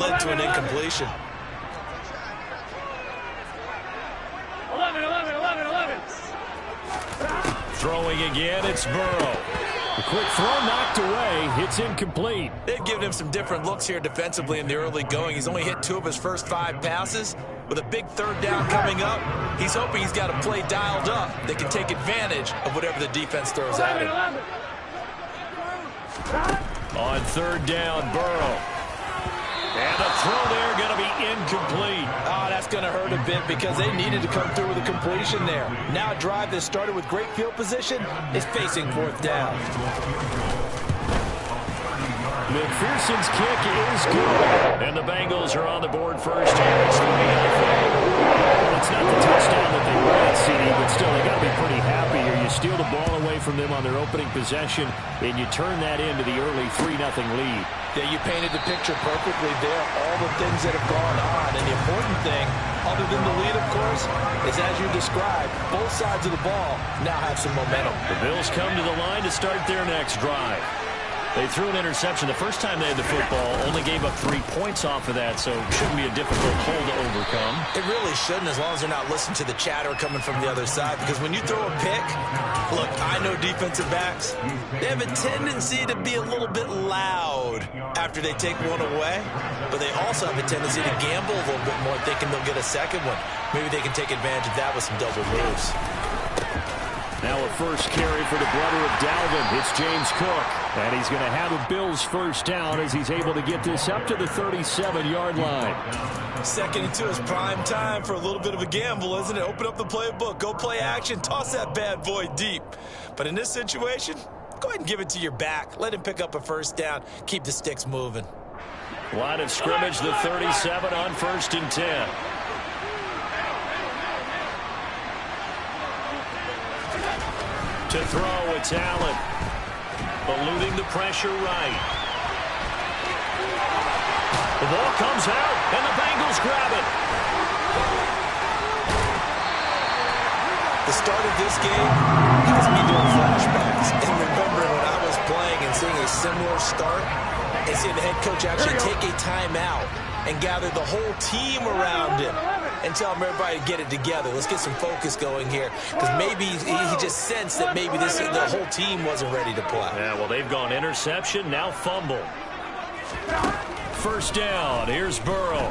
Led to an incompletion. 11, 11, 11, 11. Throwing again, it's Burrow. The quick throw knocked away. It's incomplete. They've given him some different looks here defensively in the early going. He's only hit 2 of his first 5 passes. With a big third down coming up, he's hoping he's got a play dialed up that can take advantage of whatever the defense throws at him. On third down, Burrow. And the throw there going to be incomplete. Oh, that's going to hurt a bit because they needed to come through with a completion there. Now a drive that started with great field position is facing 4th down. McPherson's kick is good. And the Bengals are on the board first here. It's 3-0. It's not the touchdown that they wanted, CD, but still, they got to be pretty happy here. You steal the ball away from them on their opening possession, and you turn that into the early 3-0 lead. Yeah, you painted the picture perfectly there. All the things that have gone on. And the important thing, other than the lead, of course, is as you described, both sides of the ball now have some momentum. The Bills come to the line to start their next drive. They threw an interception the first time they had the football, only gave up 3 points off of that, so it shouldn't be a difficult hole to overcome. It really shouldn't, as long as they're not listening to the chatter coming from the other side, because when you throw a pick, look, I know defensive backs, they have a tendency to be a little bit loud after they take one away, but they also have a tendency to gamble a little bit more, thinking they'll get a second one. Maybe they can take advantage of that with some double moves. Now a first carry for the brother of Dalvin. It's James Cook. And he's going to have a Bills first down as he's able to get this up to the 37-yard line. 2nd and 2 is prime time for a little bit of a gamble, isn't it? Open up the playbook, go play action, toss that bad boy deep. But in this situation, go ahead and give it to your back. Let him pick up a first down. Keep the sticks moving. Line of scrimmage, the 37 on 1st and 10. To throw, it's Allen. Eluding the pressure right. The ball comes out, and the Bengals grab it. The start of this game has me doing flashbacks. And remembering when I was playing and seeing a similar start and seeing the head coach actually take a timeout and gather the whole team around him and tell him everybody to get it together. Let's get some focus going here, because maybe he just sensed that maybe the whole team wasn't ready to play. Yeah, well, they've gone interception, now fumble. First down, here's Burrow.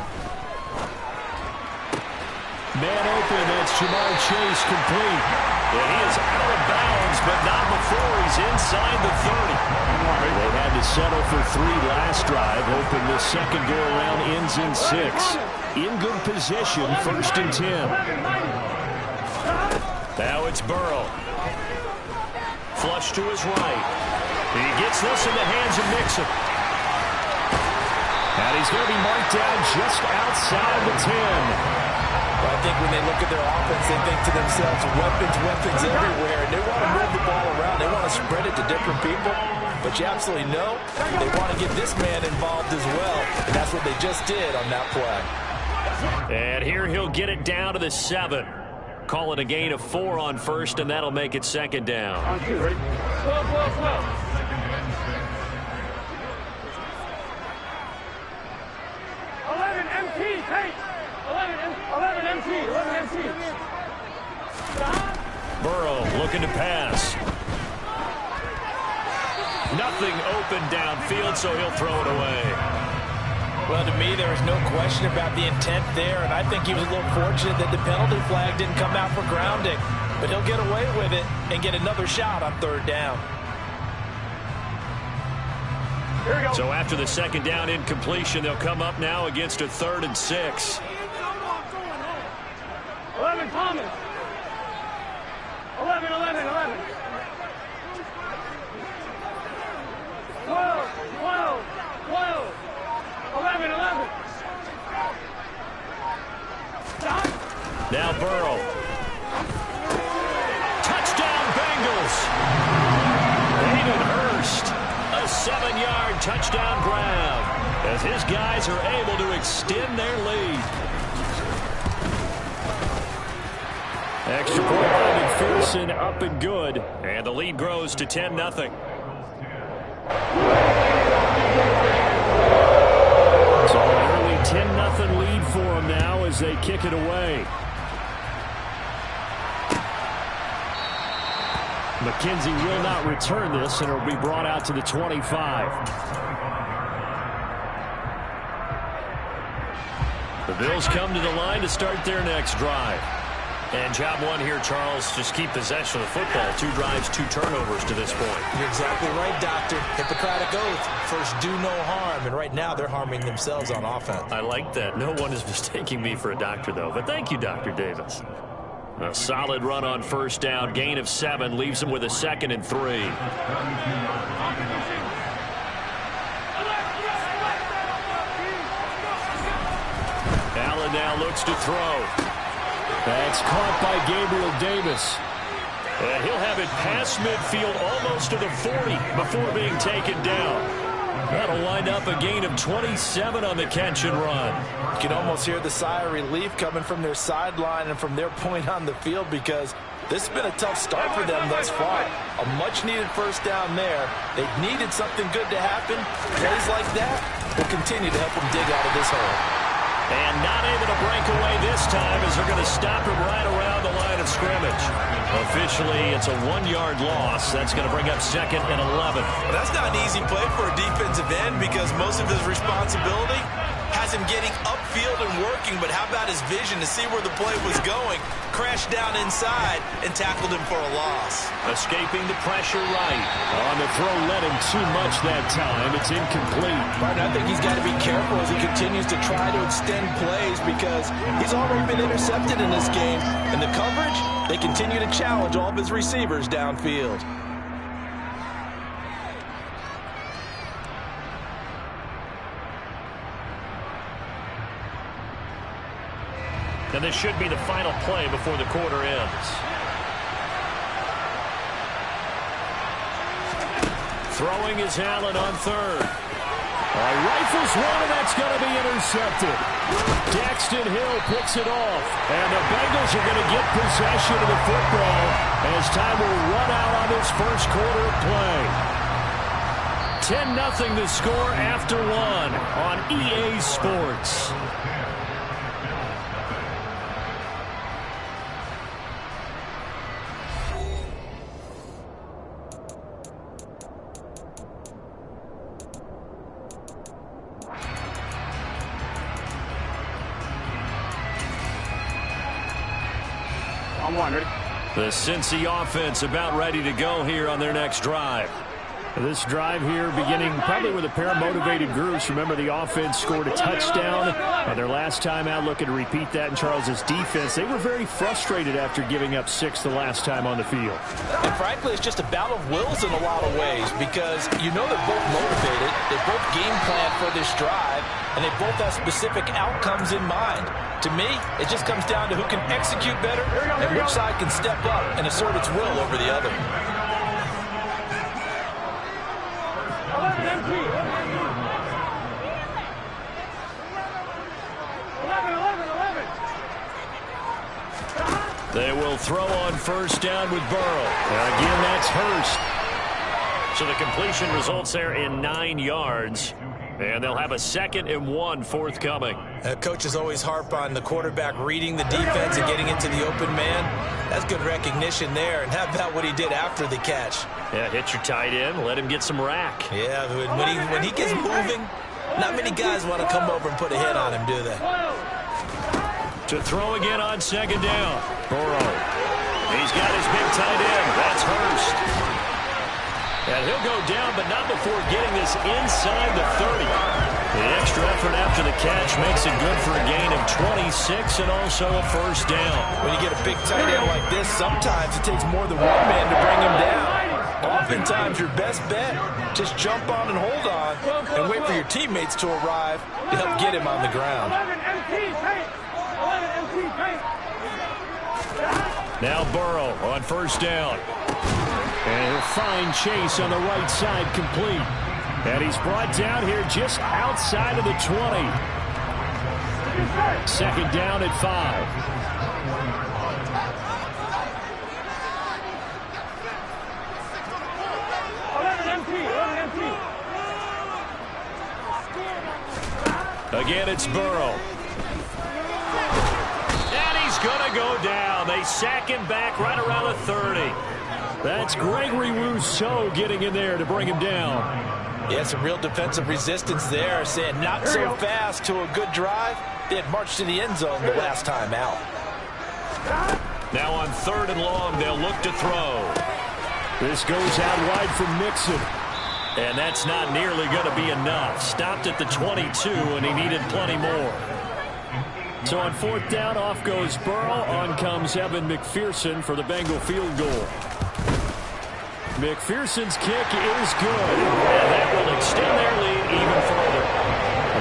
Man open, that's Jamar Chase complete. And he is out of bounds, but not before he's inside the 30. They had to settle for 3 last drive, hoping the second go-around ends in 6. In good position, 1st and 10. Now it's Burrow. Flush to his right. He gets this in the hands of Mixon. And he's going to be marked down just outside the 10. Well, I think when they look at their offense, they think to themselves, weapons, weapons everywhere. And they want to move the ball around. They want to spread it to different people. But you absolutely know they want to get this man involved as well. And that's what they just did on that play. And here he'll get it down to the 7. Call it a gain of 4 on 1st, and that'll make it 2nd down. On 2, ready? Slow. 11 MT, take! 11 MT. Burrow looking to pass. Nothing open downfield, so he'll throw it away. Well, to me, there was no question about the intent there, and I think he was a little fortunate that the penalty flag didn't come out for grounding. But he'll get away with it and get another shot on 3rd down. Here we go. So after the 2nd down incompletion, they'll come up now against a 3rd and 6. 11 Thomas. 11. 12. 11. Stop. Now Burrow. Touchdown Bengals. Hayden Hurst, a 7-yard touchdown grab as his guys are able to extend their lead. Extra point by McPherson, up and good. And the lead grows to 10-0. So an early 10-0 lead for them now as they kick it away. McKenzie will not return this, and it will be brought out to the 25. The Bills come to the line to start their next drive. And job one here, Charles, just keep possession of the football. 2 drives, 2 turnovers to this point. You're exactly right, Doctor. Hippocratic oath. First, do no harm. And right now, they're harming themselves on offense. I like that. No one is mistaking me for a doctor, though. But thank you, Dr. Davis. A solid run on first down. Gain of 7 leaves them with a 2nd and 3. Allen now looks to throw. That's caught by Gabriel Davis. And he'll have it past midfield almost to the 40 before being taken down. That'll wind up a gain of 27 on the catch and run. You can almost hear the sigh of relief coming from their sideline and from their point on the field because this has been a tough start for them thus far. A much-needed first down there. They needed something good to happen. Plays like that will continue to help them dig out of this hole. And not able to break away this time as they're going to stop him right around the line of scrimmage. Officially, it's a 1-yard loss. That's going to bring up 2nd and 11. Well, that's not an easy play for a defensive end because most of his responsibility has him getting upfield and working, but how about his vision to see where the play was going, crashed down inside, and tackled him for a loss. Escaping the pressure right. On the throw, led him too much that time. It's incomplete. Right, I think he's got to be careful as he continues to try to extend plays because he's already been intercepted in this game. And the coverage, they continue to challenge all of his receivers downfield. And this should be the final play before the quarter ends. Throwing is Allen on 3rd. Rifles one, and that's going to be intercepted. Daxton Hill picks it off. And the Bengals are going to get possession of the football as time will run out on this first quarter of play. 10-0 the score after 1 on EA Sports. The Cincy offense about ready to go here on their next drive. This drive here beginning probably with a pair of motivated groups. Remember, the offense scored a touchdown on their last time out, looking to repeat that in Charles's defense. They were very frustrated after giving up 6 the last time on the field. And frankly, it's just a battle of wills in a lot of ways because you know they're both motivated. They both game plan for this drive, and they both have specific outcomes in mind. To me, it just comes down to who can execute better and which side can step up and assert its will over the other. They will throw on first down with Burrow. And again, that's Hurst. So the completion results there in 9 yards. And they'll have a 2nd and 1 forthcoming. Coaches always harp on the quarterback reading the defense and getting into the open man. That's good recognition there. And how about what he did after the catch? Yeah, hit your tight end, let him get some rack. Yeah, when he gets moving, not many guys want to come over and put a hit on him, do they? To throw again on 2nd down. Burrow. He's got his big tight end. That's Hurst. And he'll go down, but not before getting this inside the 30. The extra effort after the catch makes it good for a gain of 26 and also a first down. When you get a big tight end like this, sometimes it takes more than one man to bring him down. Oftentimes, your best bet, just jump on and hold on and wait for your teammates to arrive to help get him on the ground. Now Burrow on first down. And he'll find Chase on the right side complete. And he's brought down here just outside of the 20. 2nd down at 5. again, it's Burrow. And he's going to go down. They sack him back right around the 30. That's Gregory Rousseau getting in there to bring him down. Yeah, some real defensive resistance there, saying not so fast to a good drive. They had marched to the end zone the last time out. Now on 3rd and long, they'll look to throw. This goes out wide for Mixon. And that's not nearly going to be enough. Stopped at the 22, and he needed plenty more. So on 4th down, off goes Burrow. On comes Evan McPherson for the Bengal field goal. McPherson's kick is good. And that will extend their lead even further.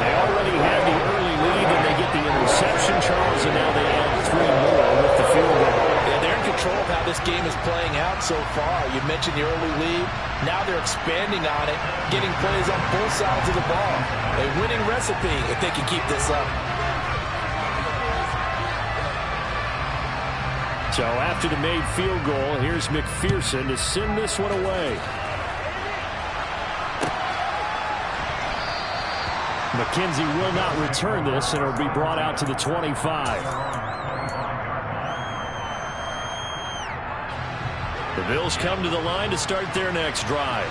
They already had the early lead, and they get the interception, Charles, and now they add 3 more with the field goal. Yeah, they're in control of how this game is playing out so far. You mentioned the early lead. Now they're expanding on it, getting plays on both sides of the ball. A winning recipe if they can keep this up. So after the made field goal, here's McPherson to send this one away. McKenzie will not return this, and it'll be brought out to the 25. The Bills come to the line to start their next drive.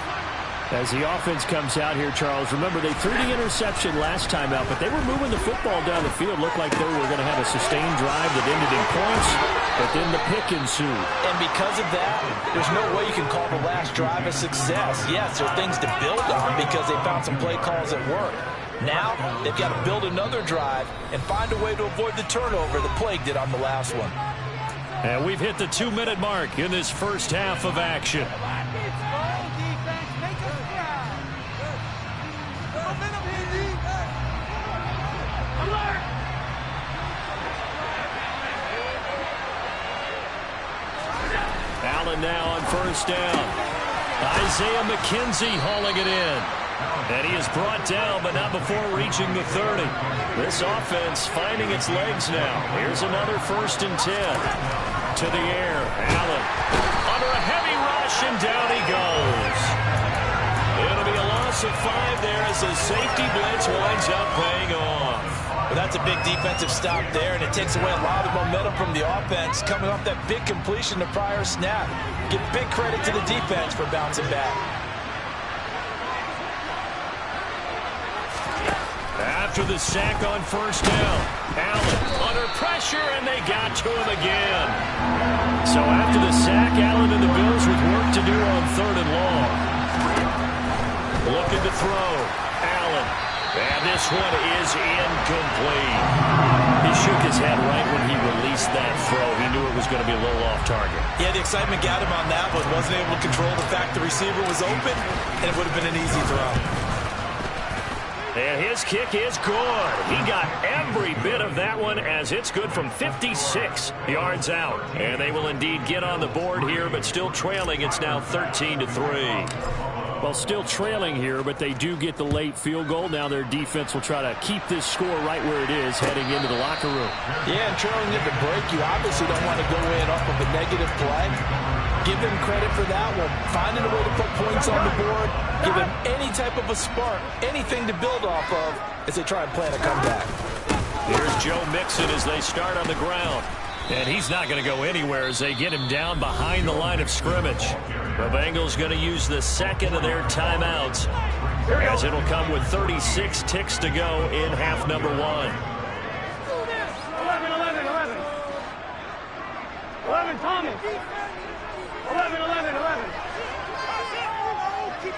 As the offense comes out here, Charles, remember they threw the interception last time out, but they were moving the football down the field. Looked like they were going to have a sustained drive that ended in points, but then the pick ensued. And because of that, there's no way you can call the last drive a success. Yes, there are things to build on because they found some play calls that work. Now, they've got to build another drive and find a way to avoid the turnover the plague did on the last one. And we've hit the 2-minute mark in this first half of action. Allen now on 1st down. Isaiah McKenzie hauling it in. And he is brought down, but not before reaching the 30. This offense finding its legs now. Here's another 1st and 10. To the air, Allen. Under a heavy rush, and down he goes. It'll be a loss of 5 there as the safety blitz winds up paying off. Well, that's a big defensive stop there, and it takes away a lot of momentum from the offense coming off that big completion the prior snap. Give big credit to the defense for bouncing back. After the sack on 1st down, Allen under pressure, and they got to him again. So after the sack, Allen and the Bills with work to do on 3rd and long. Looking to throw, Allen. And this one is incomplete. He shook his head right when he released that throw. He knew it was going to be a little off target. Yeah, the excitement got him on that one. Wasn't able to control the fact the receiver was open, and it would have been an easy throw. And his kick is good. He got every bit of that one as it's good from 56 yards out. And they will indeed get on the board here, but still trailing. It's now 13-3. Well, still trailing here, but they do get the late field goal. Now their defense will try to keep this score right where it is heading into the locker room. Yeah, and trailing at the break, you obviously don't want to go in off of a negative play. Give them credit for that one. Finding a way to put points on the board. Give them any type of a spark, anything to build off of as they try and plan a comeback. Here's Joe Mixon as they start on the ground. And he's not going to go anywhere as they get him down behind the line of scrimmage. The Bengals going to use the second of their timeouts as it'll come with 36 ticks to go in half number 1. 11, Thomas. 11, 11, 11.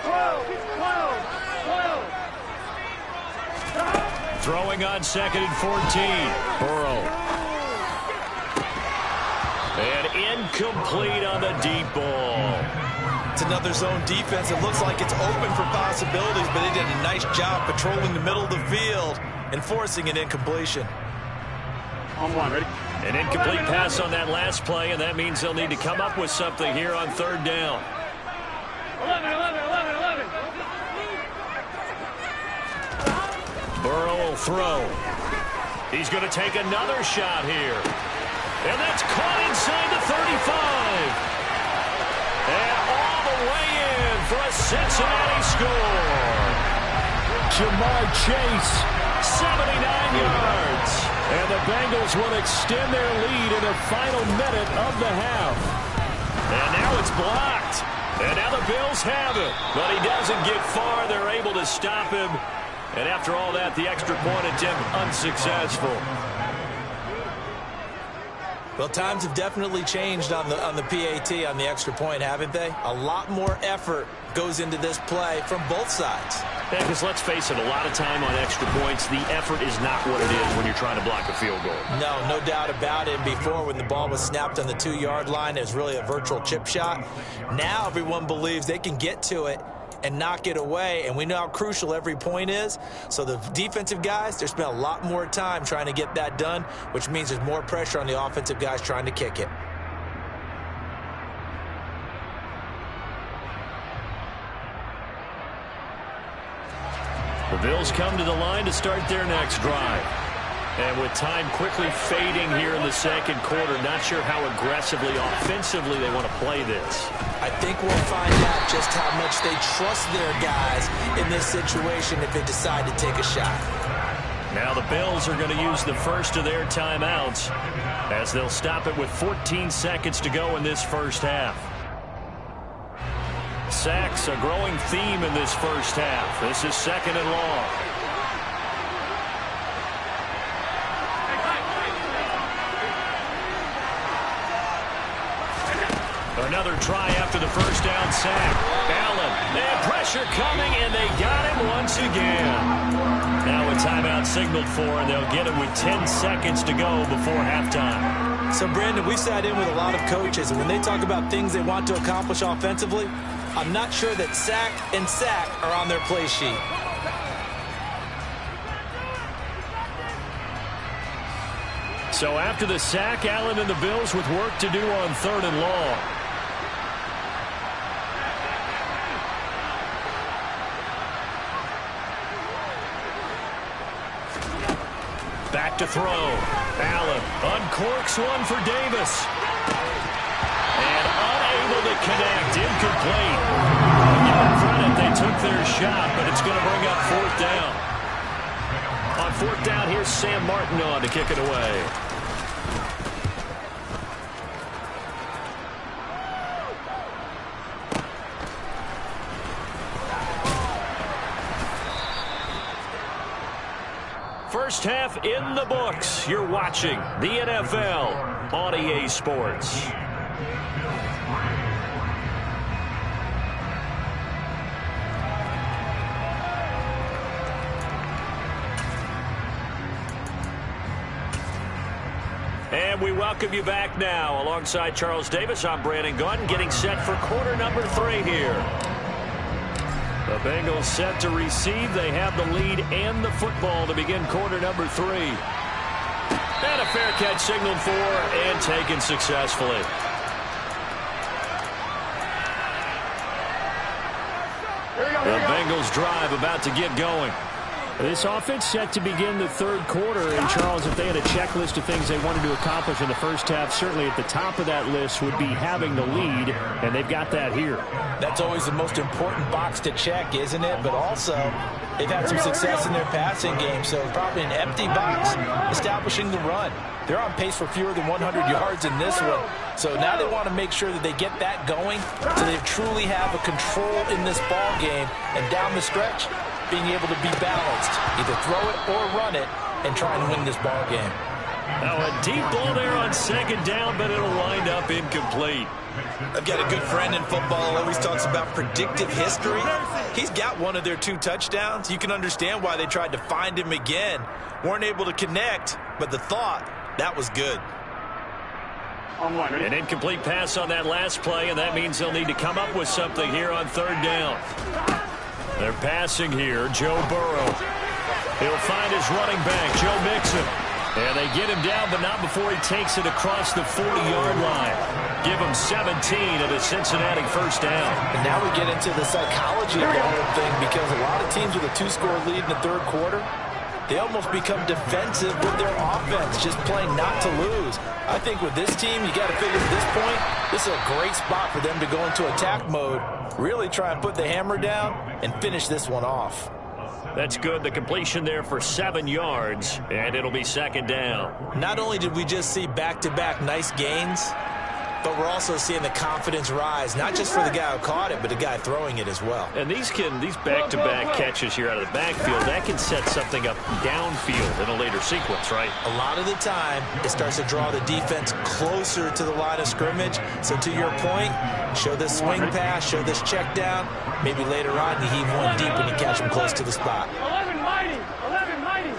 12, 12, 12. Throwing on 2nd and 14. Burrow. And incomplete on the deep ball. It's another zone defense. It looks like it's open for possibilities, but they did a nice job patrolling the middle of the field and forcing an incompletion. On 1, ready? An incomplete pass on that last play, and that means they'll need to come up with something here on 3rd down. 11, 11, 11, 11. Burrow will throw. He's going to take another shot here. And that's caught inside the 35. And all the way in for a Cincinnati score. Jamar Chase 79 yards. And the Bengals will extend their lead in the final minute of the half. And now it's blocked. And now the Bills have it. But he doesn't get far. They're able to stop him. And after all that, the extra point attempt unsuccessful. Well, times have definitely changed on the PAT, on the extra point, haven't they? A lot more effort goes into this play from both sides. Yeah, because let's face it, a lot of time on extra points, the effort is not what it is when you're trying to block a field goal. No doubt about it. Before, when the ball was snapped on the 2-yard line, it was really a virtual chip shot. Now everyone believes they can get to it and knock it away, and we know how crucial every point is. So the defensive guys, they spend a lot more time trying to get that done, which means there's more pressure on the offensive guys trying to kick it. The Bills come to the line to start their next drive. And with time quickly fading here in the second quarter, not sure how aggressively, offensively they want to play this. I think we'll find out just how much they trust their guys in this situation if they decide to take a shot. Now the Bills are going to use the first of their timeouts as they'll stop it with 14 seconds to go in this first half. Sacks, a growing theme in this first half. This is second and long. Another try after the first down sack. Allen, they had pressure coming, and they got him once again. Now a timeout signaled for, and they'll get it with 10 seconds to go before halftime. So, Brandon, we sat in with a lot of coaches, and when they talk about things they want to accomplish offensively, I'm not sure that sack and sack are on their play sheet. So after the sack, Allen and the Bills with work to do on third and long. Back to throw. Allen uncorks one for Davis. And unable to connect. Incomplete. I'll give them credit. They took their shot, but it's going to bring up fourth down. On fourth down, here's Sam Martin on to kick it away. First half in the books. You're watching the NFL on EA Sports. And we welcome you back now. Alongside Charles Davis, I'm Brandon Gunn, getting set for quarter number 3 here. The Bengals set to receive. They have the lead and the football to begin quarter number 3. And a fair catch signaled for and taken successfully. The Bengals drive about to get going. This offense set to begin the third quarter, and Charles, if they had a checklist of things they wanted to accomplish in the first half, certainly at the top of that list would be having the lead, and they've got that here. That's always the most important box to check, isn't it? But also, they've had some success in their passing game, so probably an empty box establishing the run. They're on pace for fewer than 100 yards in this one. So now they want to make sure that they get that going so they truly have a control in this ball game, and down the stretch, being able to be balanced, either throw it or run it, and try and win this ball game. Now a deep ball there on second down, but it'll wind up incomplete. I've got a good friend in football who always talks about predictive history. He's got one of their 2 touchdowns. You can understand why they tried to find him again. Weren't able to connect, but the thought, that was good. An incomplete pass on that last play, and that means they'll need to come up with something here on third down. They're passing here. Joe Burrow. He'll find his running back, Joe Mixon. And they get him down, but not before he takes it across the 40-yard line. Give him 17 at a Cincinnati first down. And now we get into the psychology of the whole thing, because a lot of teams with a 2-score lead in the third quarter, they almost become defensive with their offense, just playing not to lose. I think with this team, you got to figure at this point, this is a great spot for them to go into attack mode, really try and put the hammer down and finish this one off. That's good. The completion there for 7 yards, and it'll be second down. Not only did we just see back-to-back nice gains, but we're also seeing the confidence rise, not just for the guy who caught it, but the guy throwing it as well. And these back-to-back catches here out of the backfield, that can set something up downfield in a later sequence, right? A lot of the time, it starts to draw the defense closer to the line of scrimmage. So to your point, show this swing pass, show this check down. Maybe later on, you heave one deep and you catch him close to the spot. 11 mighty. 11 mighty.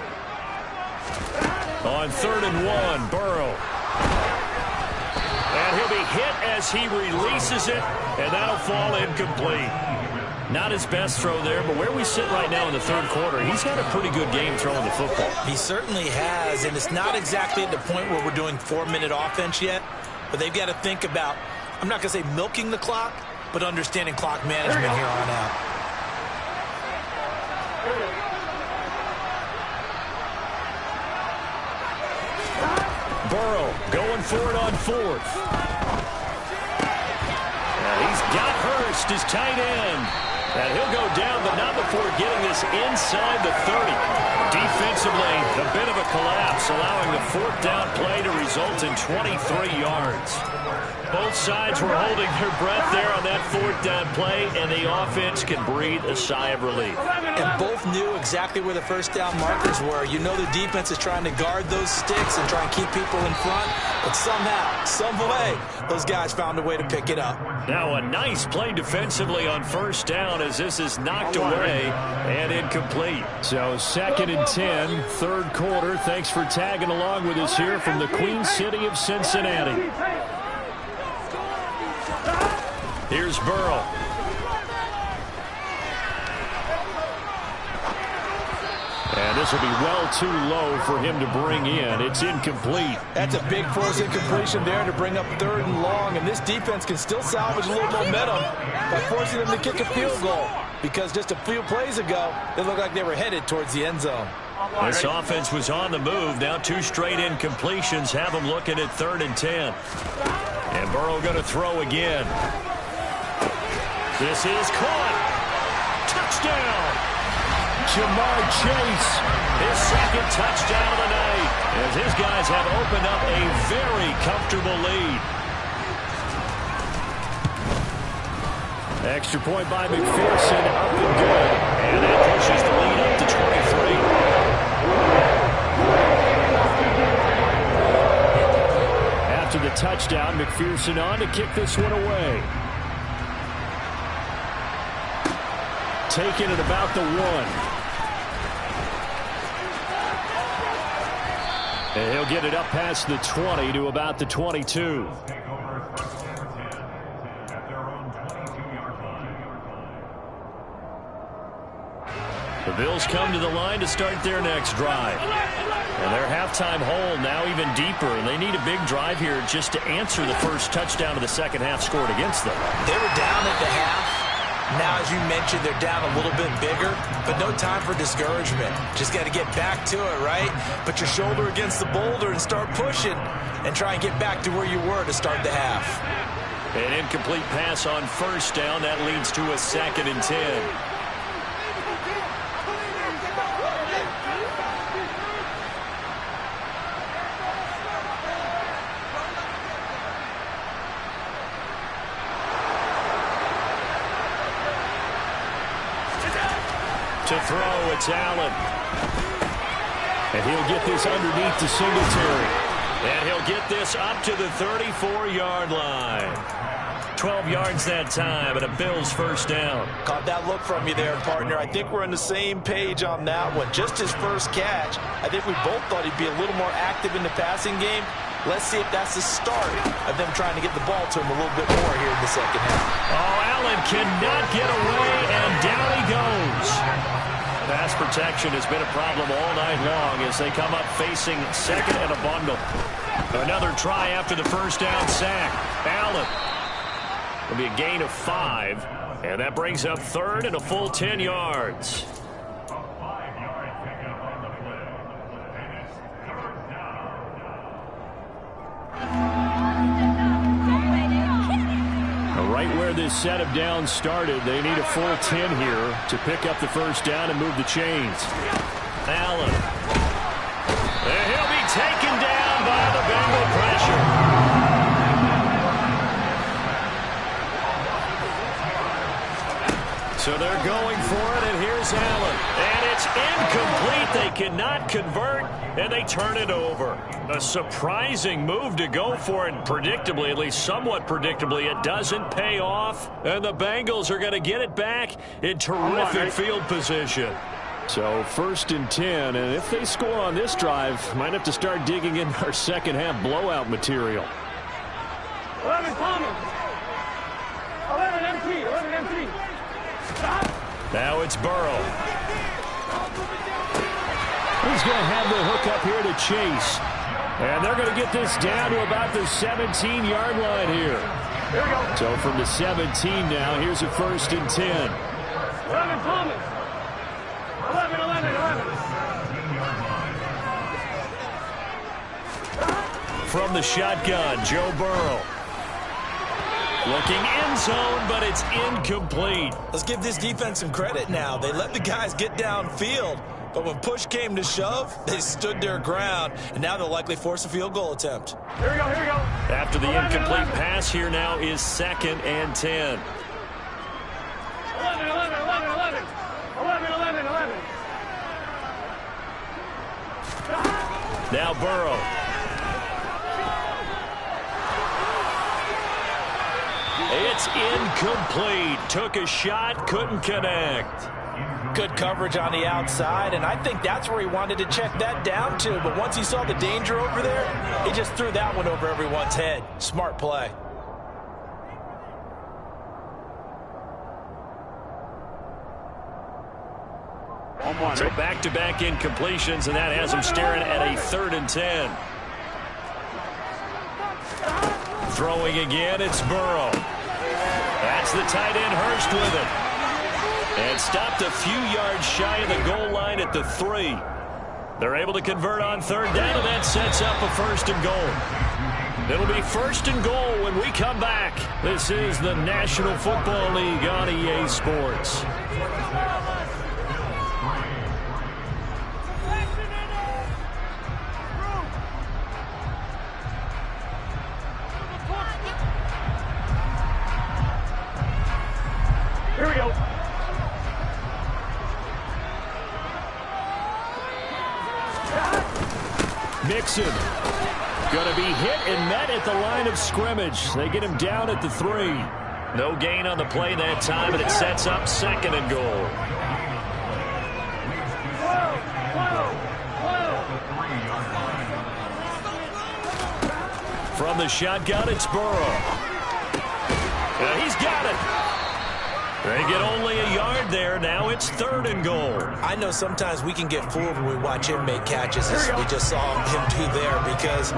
On 3rd and 1, Burrow. And he'll be hit as he releases it, and that'll fall incomplete. Not his best throw there, but where we sit right now in the 3rd quarter, he's had a pretty good game throwing the football. He certainly has, and it's not exactly at the point where we're doing 4-minute offense yet, but they've got to think about, I'm not going to say milking the clock, but understanding clock management here on out. Burrow going for it on 4th. And he's got Hurst, his tight end. And he'll go down, but not before getting this inside the 30. Defensively, a bit of a collapse, allowing the 4th down play to result in 23 yards. Both sides were holding their breath there on that 4th down play, and the offense can breathe a sigh of relief. And both knew exactly where the 1st down markers were. You know the defense is trying to guard those sticks and try and keep people in front, but somehow, some way, those guys found a way to pick it up. Now a nice play defensively on 1st down as this is knocked away and incomplete. So 2nd and 10, 3rd quarter. Thanks for tagging along with us here from the Queen City of Cincinnati. Here's Burrow. And this will be well too low for him to bring in. It's incomplete. That's a big force incompletion there to bring up 3rd and long, and this defense can still salvage a little momentum by forcing them to kick a field goal, because just a few plays ago, they looked like they were headed towards the end zone. This offense was on the move. Now 2 straight incompletions have them looking at 3rd and 10. And Burrow going to throw again. This is caught. Touchdown. Jamar Chase, his 2nd touchdown of the night, as his guys have opened up a very comfortable lead. Extra point by McPherson, up and good. And that pushes the lead up to 23. After the touchdown, McPherson on to kick this one away. Taken at about the 1. And he'll get it up past the 20 to about the 22. The Bills come to the line to start their next drive. And their halftime hole now even deeper, and they need a big drive here just to answer the first touchdown of the second half scored against them. They were down at the half. Now, as you mentioned, they're down a little bit bigger, but no time for discouragement. Just got to get back to it, right? Put your shoulder against the boulder and start pushing and try and get back to where you were to start the half. An incomplete pass on 1st down. That leads to a 2nd and 10. To throw, it's Allen. And he'll get this underneath to Singletary. And he'll get this up to the 34-yard line. 12 yards that time, and a Bills 1st down. Caught that look from you there, partner. I think we're on the same page on that one. Just his first catch. I think we both thought he'd be a little more active in the passing game. Let's see if that's the start of them trying to get the ball to him a little bit more here in the second half. Oh, Allen cannot get away, and down he goes. Pass protection has been a problem all night long as they come up facing 2nd and a bundle. Another try after the 1st down sack. Allen. It'll be a gain of 5, and that brings up 3rd and a full 10 yards. Right where this this set of downs started. They need a full 10 here to pick up the first down and move the chains. Allen. And he'll be taken down by the Bengal pressure. So they're going for it, and here's Allen. And it's incomplete. They cannot convert, and they turn it over. A surprising move to go for it, and predictably, at least somewhat predictably, it doesn't pay off. And the Bengals are going to get it back in terrific field position. So 1st and 10, and if they score on this drive, might have to start digging in our second half blowout material. 11 Thomas. 11 MT. 11 MT. Now it's Burrow. He's going to have the hook up here to Chase. And they're going to get this down to about the 17-yard line here. Here we go. So from the 17 now, here's a 1st and 10. 11 Thomas. 11, 11, 11. From the shotgun, Joe Burrow. Looking end zone, but it's incomplete. Let's give this defense some credit now. They let the guys get downfield, but when push came to shove, they stood their ground, and now they'll likely force a field goal attempt. Here we go, here we go. After the incomplete pass, here now is 2nd and 10. 11, 11, 11, 11. 11, 11, 11. Now Burrow. It's incomplete. Took a shot, couldn't connect. Good coverage on the outside, and I think that's where he wanted to check that down to. But once he saw the danger over there, he just threw that one over everyone's head. Smart play. So back-to-back incompletions, and that has him staring at a 3rd and 10. Throwing again, it's Burrow. That's the tight end, Hurst, with it. And stopped a few yards shy of the goal line at the 3. They're able to convert on 3rd down, and that sets up a 1st and goal. It'll be 1st and goal when we come back. This is the National Football League on EA Sports. Here we go. Mixon. Going to be hit and met at the line of scrimmage. They get him down at the 3. No gain on the play that time, and it sets up 2nd and goal. From the shotgun, it's Burrow. And he's got it. They get only a yard there. Now it's 3rd and goal. I know sometimes we can get fooled when we watch him make catches, as we just saw him do there, because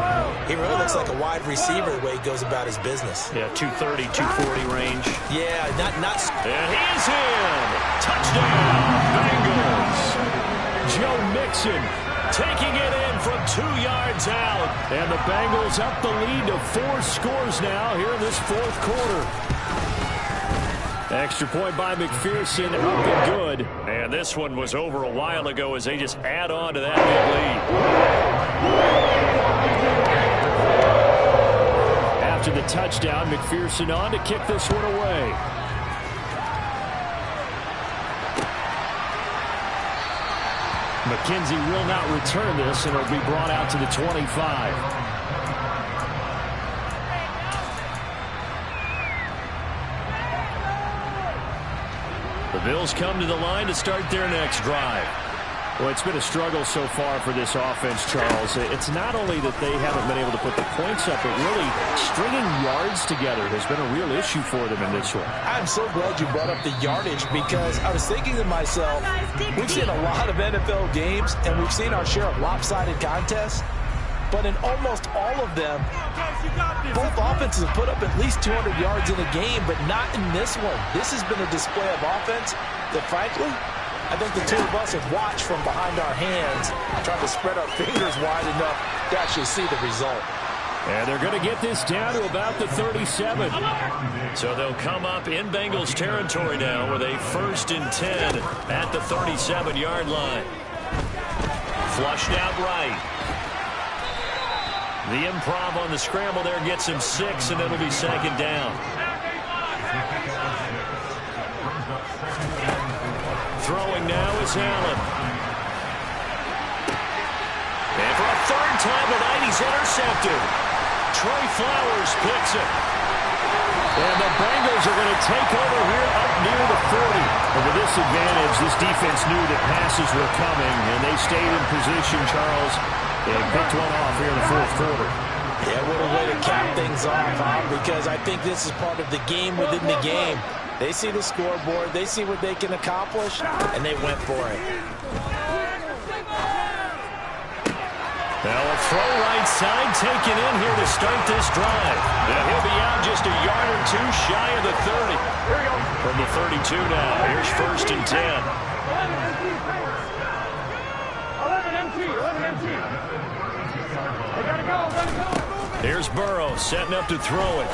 he really looks like a wide receiver the way he goes about his business. Yeah, 230, 240 range. Yeah, not. And he's in. Touchdown, Bengals. Joe Mixon taking it in from 2 yards out. And the Bengals up the lead to 4 scores now here in this 4th quarter. Extra point by McPherson, up and good. And this one was over a while ago as they just add on to that big lead. After the touchdown, McPherson on to kick this one away. McKenzie will not return this, and it'll be brought out to the 25. The Bills come to the line to start their next drive. Well, it's been a struggle so far for this offense, Charles. It's not only that they haven't been able to put the points up, but really stringing yards together has been a real issue for them in this one. I'm so glad you brought up the yardage, because I was thinking to myself, we've seen a lot of NFL games, and we've seen our share of lopsided contests. But in almost all of them, both offenses have put up at least 200 yards in a game, but not in this one. This has been a display of offense that, frankly, I think the two of us have watched from behind our hands, trying to spread our fingers wide enough to actually see the result. And they're going to get this down to about the 37. So they'll come up in Bengals territory now with a 1st and 10 at the 37-yard line. Flushed out right. The improv on the scramble there gets him 6, and it'll be 2nd down. Throwing now is Allen. And for a 3rd time tonight, he's intercepted. Trey Flowers picks it. And the Bengals are going to take over here up near the 40. And with this advantage, this defense knew that passes were coming, and they stayed in position, Charles, and picked one off here in the 4th quarter. Yeah, what a way to cap things off, huh? Because I think this is part of the game within the game. They see the scoreboard, they see what they can accomplish, and they went for it. Now a throw right side taken in here to start this drive. Now he'll be out just a yard or 2 shy of the 30. From the 32 now. Here's 1st and 10. 11 MT. They gotta go. Here's Burrow setting up to throw it.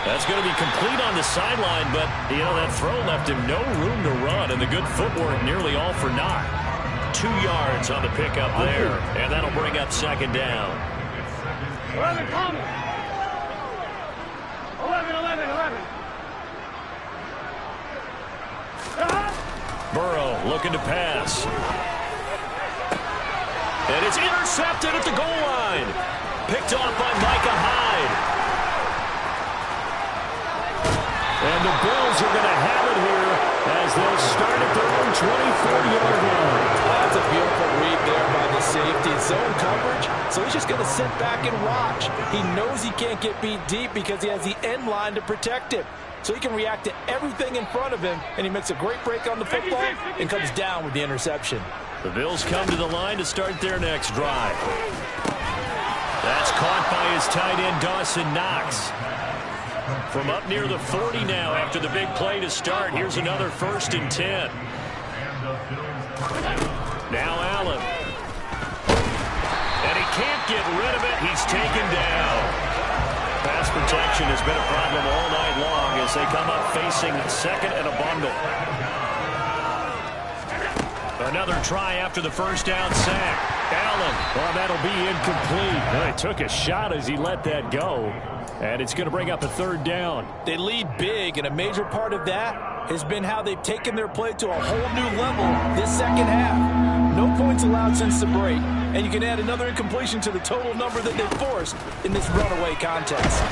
That's going to be complete on the sideline, but, you know, that throw left him no room to run, and the good footwork nearly all for naught. 2 yards on the pickup there, and that'll bring up 2nd down. 11 coming. 11. Burrow looking to pass. And it's intercepted at the goal line. Picked off by Micah Hyde. And the Bills are going to have it here as they'll start at their own 24-yard line. That's a beautiful read there by the safety. Zone coverage, so he's just going to sit back and watch. He knows he can't get beat deep because he has the end line to protect him. So he can react to everything in front of him, and he makes a great break on the football and comes down with the interception. The Bills come to the line to start their next drive. That's caught by his tight end, Dawson Knox. From up near the 40 now after the big play to start. Here's another 1st and 10. Now Allen. And he can't get rid of it. He's taken down. Pass protection has been a problem all night long as they come up facing 2nd and a bundle. Another try after the 1st down sack. Allen. Well, that'll be incomplete. Well, he took a shot as he let that go. And it's going to bring up a 3rd down. They lead big, and a major part of that has been how they've taken their play to a whole new level this 2nd half. No points allowed since the break, and you can add another incompletion to the total number that they forced in this runaway contest.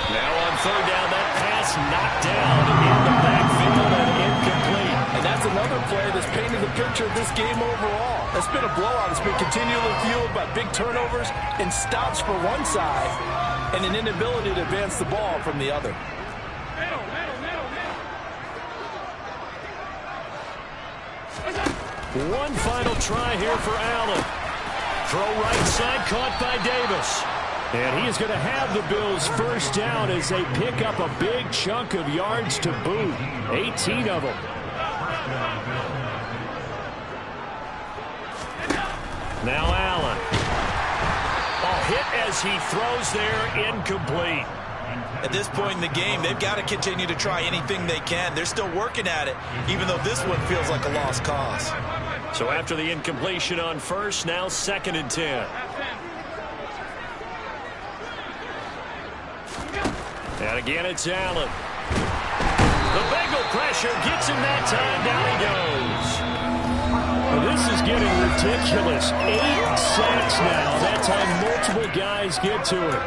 Now on 3rd down, that pass knocked down in the backfield and incomplete. And that's another play that's painted the picture of this game overall. It's been a blowout. It's been continually fueled by big turnovers and stops for one side, and an inability to advance the ball from the other. One final try here for Allen. Throw right side, caught by Davis. And he is going to have the Bills 1st down as they pick up a big chunk of yards to boot. 18 of them. Now Allen. A hit as he throws there, incomplete. At this point in the game, they've got to continue to try anything they can. They're still working at it, even though this one feels like a lost cause. So after the incompletion on 1st, now 2nd and 10. And again, it's Allen. The Bengal pressure gets him that time. Down he goes. Well, this is getting ridiculous. 8 sacks now. That time multiple guys get to it.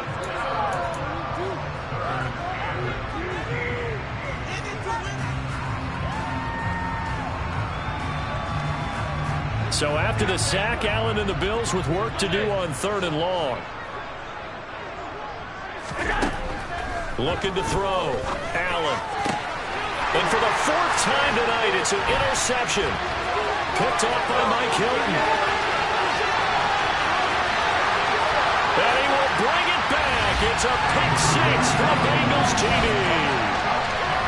So after the sack, Allen and the Bills with work to do on 3rd and long. Looking to throw. Allen. And for the 4th time tonight, it's an interception. Picked off by Mike Hilton. And he will bring it back. It's a pick 6 for Bengals TV.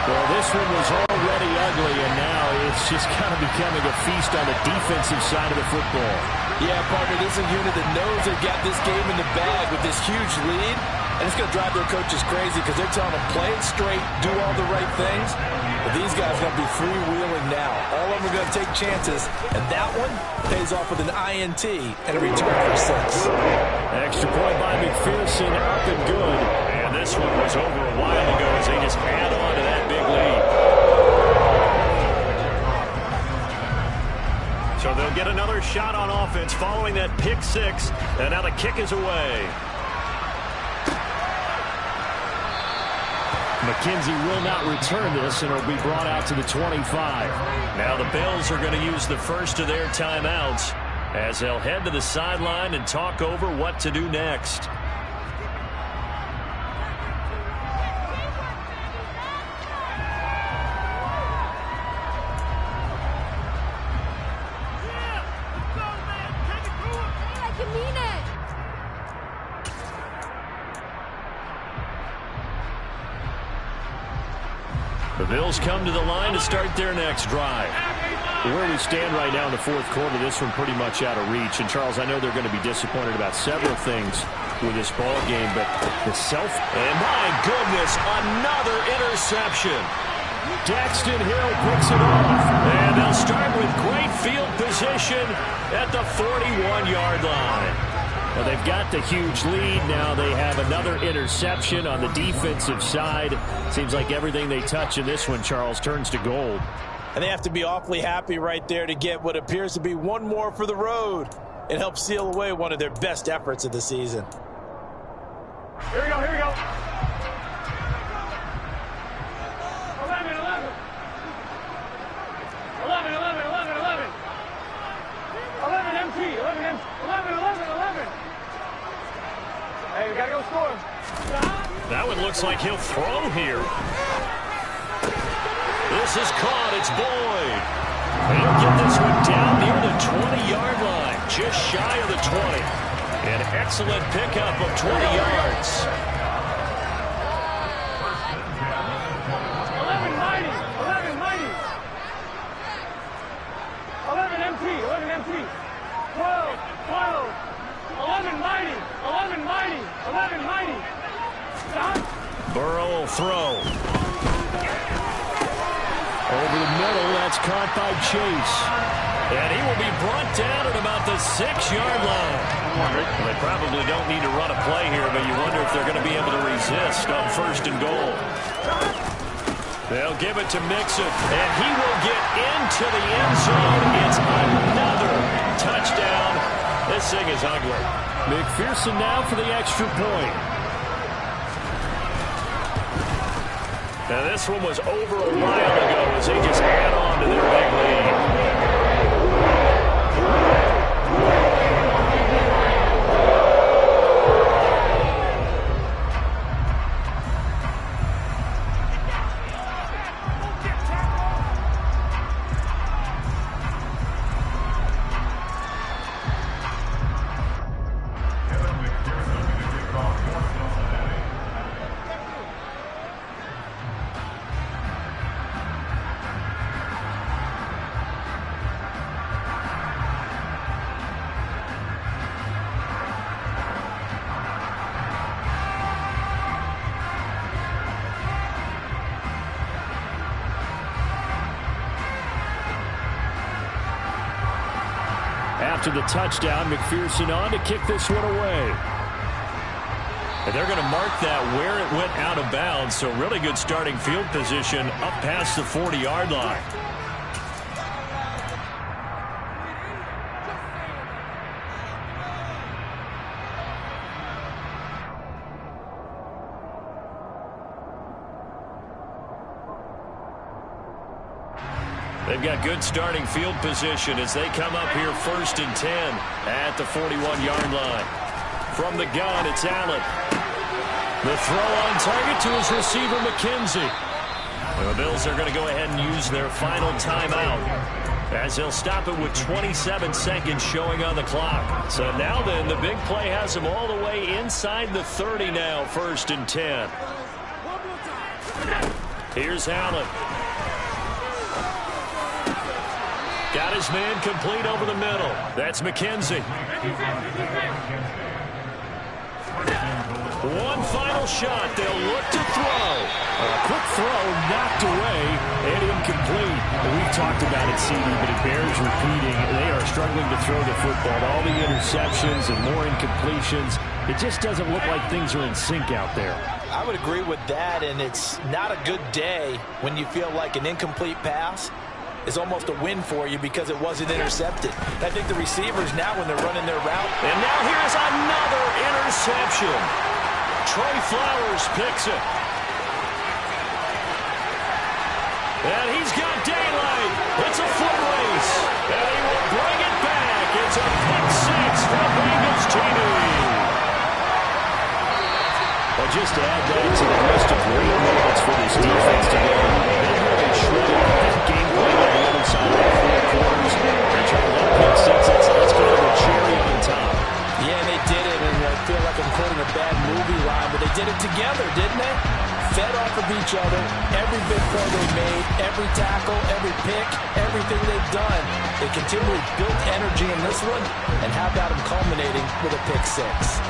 Well, this one was all already ugly, and now it's just kind of becoming a feast on the defensive side of the football. Yeah, partner, this is a unit that knows they've got this game in the bag with this huge lead, and it's going to drive their coaches crazy because they're telling them play it straight, do all the right things. But these guys are going to be freewheeling now. All of them are going to take chances, and that one pays off with an INT and a return for 6. Extra point by McPherson, up and good. And this one was over a while ago as they just add on to that big lead. So they'll get another shot on offense following that pick 6, and now the kick is away. McKenzie will not return this, and it'll be brought out to the 25. Now the Bills are going to use the first of their timeouts as they'll head to the sideline and talk over what to do next. The Bills come to the line to start their next drive. Where we stand right now in the fourth quarter, this one pretty much out of reach. And, Charles, I know they're going to be disappointed about several things with this ball game, but the And my goodness, another interception. Daxton Hill picks it off. And they'll start with great field position at the 41-yard line. Well, they've got the huge lead. Now they have another interception on the defensive side. Seems like everything they touch in this one, Charles, turns to gold. And they have to be awfully happy right there to get what appears to be one more for the road and help seal away one of their best efforts of the season. Here we go, here we go. 11, 11. 11, 11, 11, 11. 11 MT, 11 MT, 11, 11, 11. Hey, we gotta go score. That one looks like he'll throw here. This is caught. It's Boyd. He'll get this one down near the 20-yard line, just shy of the 20. An excellent pickup of 20 yards. 11 mighty, 11 mighty. 11 MT, 11 MT. 12, 12. 11 mighty, 11 mighty, 11 mighty. Stop. Burrow will throw. Over the middle, that's caught by Chase. And he will be brought down at about the 6-yard line. They probably don't need to run a play here, but you wonder if they're going to be able to resist on 1st and goal. They'll give it to Mixon, and he will get into the end zone. It's another touchdown. This thing is ugly. McPherson now for the extra point. Now this one was over a while ago as they just add on to their big lead. After the touchdown, McPherson on to kick this one away. And they're going to mark that where it went out of bounds, so really good starting field position up past the 40-yard line. They've got good starting field position as they come up here 1st and 10 at the 41-yard line. From the gun, it's Allen. The throw on target to his receiver, McKenzie. The Bills are going to go ahead and use their final timeout as they'll stop it with 27 seconds showing on the clock. So now then, the big play has them all the way inside the 30 now, 1st and 10. Here's Allen. Got his man complete over the middle. That's McKenzie. One final shot. They'll look to throw. A quick throw knocked away and incomplete. We've talked about it, CD, but it bears repeating. They are struggling to throw the football. All the interceptions and more incompletions. It just doesn't look like things are in sync out there. I would agree with that, and it's not a good day when you feel like an incomplete pass is almost a win for you because it wasn't intercepted. I think the receivers now, when they're running their route. And now here's another interception. Trey Flowers picks it. And he's got daylight. It's a foot race. And he will bring it back. It's a pick six for Bengals TV. Well, just to add that to the list of great moments for this defense today, they really shredded that game plan on the other side of the four quarters. They tried to let pick six. That's kind of a cherry on top. Yeah, they did it, and I feel like I'm quoting a bad movie line, but they did it together, didn't they? Fed off of each other, every big play they made, every tackle, every pick, everything they've done. They continually built energy in this one, and how about them culminating with a pick six?